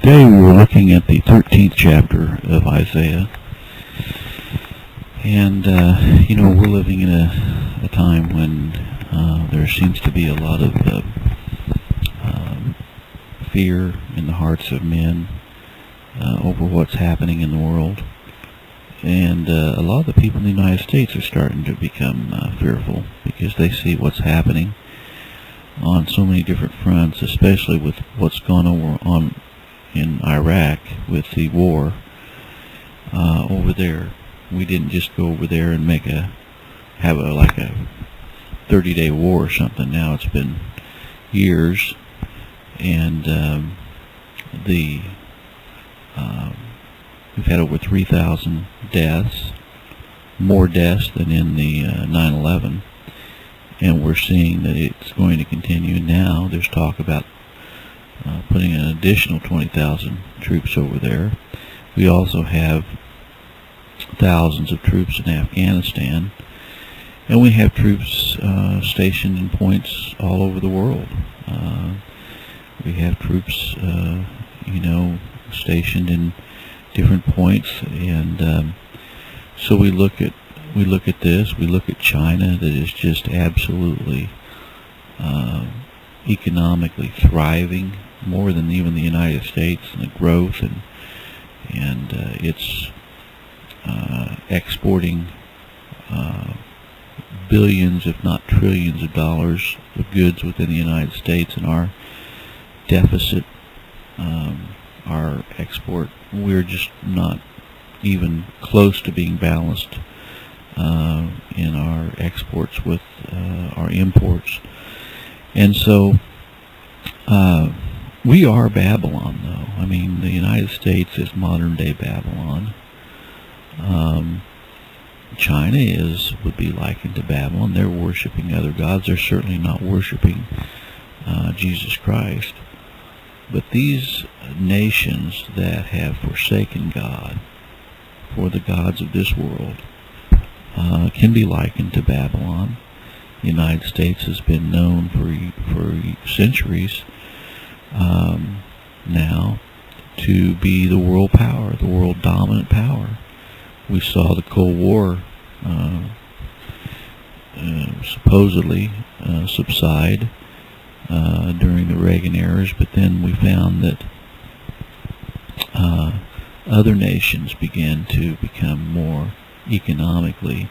Today we were looking at the 13th chapter of Isaiah, and we're living in a time when there seems to be a lot of fear in the hearts of men over what's happening in the world, and a lot of the people in the United States are starting to become fearful because they see what's happening on so many different fronts, especially with what's gone on in Iraq with the war over there. We didn't just go over there and have a 30-day war or something. Now it's been years, and we've had over 3,000 deaths, more deaths than in the 9/11, and we're seeing that it's going to continue. Now there's talk about putting an additional 20,000 troops over there. We also have thousands of troops in Afghanistan, and we have troops stationed in points all over the world. We have troops, stationed in different points, and so we look at this. We look at China, that is just absolutely economically thriving more than even the United States, and the growth, and it's exporting billions, if not trillions, of dollars of goods within the United States, and our deficit, our export, we're just not even close to being balanced in our exports with our imports. And so we are Babylon, though. I mean, the United States is modern-day Babylon. China would be likened to Babylon. They're worshiping other gods. They're certainly not worshiping Jesus Christ. But these nations that have forsaken God for the gods of this world can be likened to Babylon. The United States has been known for centuries now to be the world power, the world dominant power. We saw the Cold War supposedly subside during the Reagan eras, but then we found that other nations began to become more economically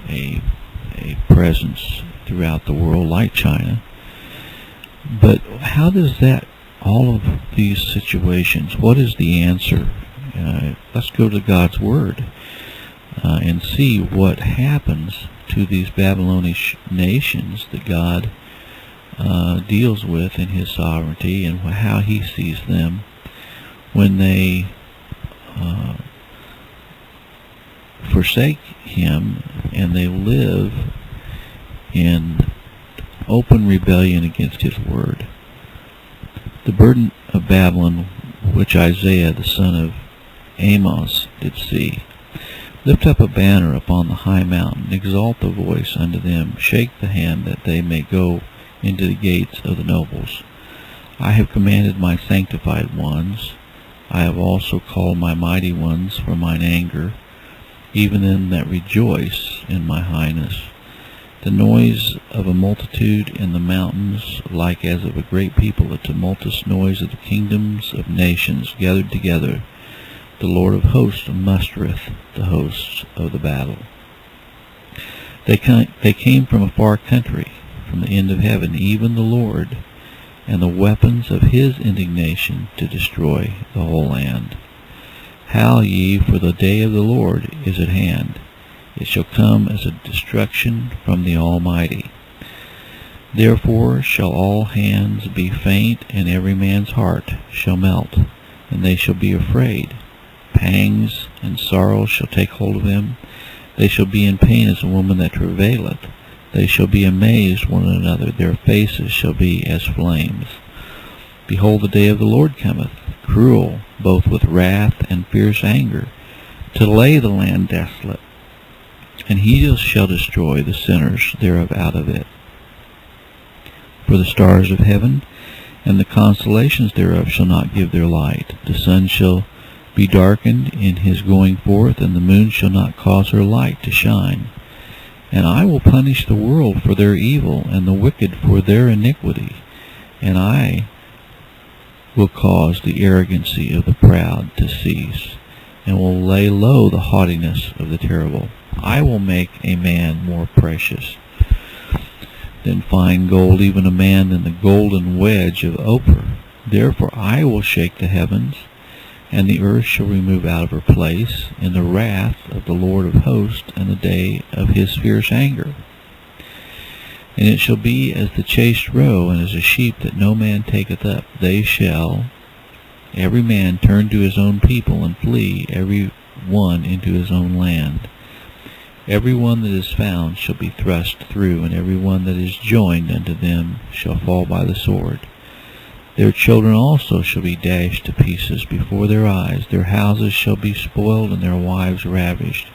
a presence throughout the world, like China. But how does all of these situations, what is the answer? Let's go to God's Word and see what happens to these Babylonish nations that God deals with in His sovereignty, and how He sees them when they forsake Him and they live in open rebellion against His Word. The burden of Babylon, which Isaiah the son of Amos did see. Lift up a banner upon the high mountain, exalt the voice unto them, shake the hand that they may go into the gates of the nobles. I have commanded my sanctified ones, I have also called my mighty ones for mine anger, even them that rejoice in my highness. The noise of a multitude in the mountains, like as of a great people, a tumultuous noise of the kingdoms of nations gathered together. The Lord of hosts mustereth the hosts of the battle. They came from a far country, from the end of heaven, even the Lord, and the weapons of His indignation to destroy the whole land. Howl ye, for the day of the Lord is at hand. It shall come as a destruction from the Almighty. Therefore shall all hands be faint, and every man's heart shall melt, and they shall be afraid. Pangs and sorrow shall take hold of them. They shall be in pain as a woman that travaileth. They shall be amazed one another. Their faces shall be as flames. Behold, the day of the Lord cometh, cruel, both with wrath and fierce anger, to lay the land desolate. And He shall destroy the sinners thereof out of it. For the stars of heaven and the constellations thereof shall not give their light. The sun shall be darkened in his going forth, and the moon shall not cause her light to shine. And I will punish the world for their evil, and the wicked for their iniquity. And I will cause the arrogancy of the proud to cease, and will lay low the haughtiness of the terrible. I will make a man more precious than fine gold, even a man than the golden wedge of Ophir. Therefore I will shake the heavens, and the earth shall remove out of her place in the wrath of the Lord of hosts, and the day of his fierce anger. And it shall be as the chased roe, and as a sheep that no man taketh up. They shall every man turn to his own people, and flee every one into his own land. Every one that is found shall be thrust through, and every one that is joined unto them shall fall by the sword. Their children also shall be dashed to pieces before their eyes. Their houses shall be spoiled, and their wives ravished.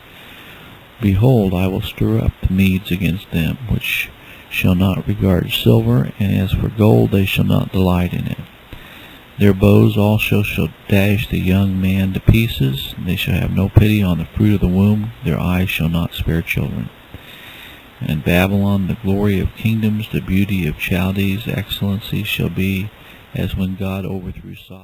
Behold, I will stir up the Medes against them, which shall not regard silver, and as for gold they shall not delight in it. Their bows also shall dash the young man to pieces. They shall have no pity on the fruit of the womb. Their eyes shall not spare children. And Babylon, the glory of kingdoms, the beauty of Chaldees, excellency, shall be as when God overthrew Sodom.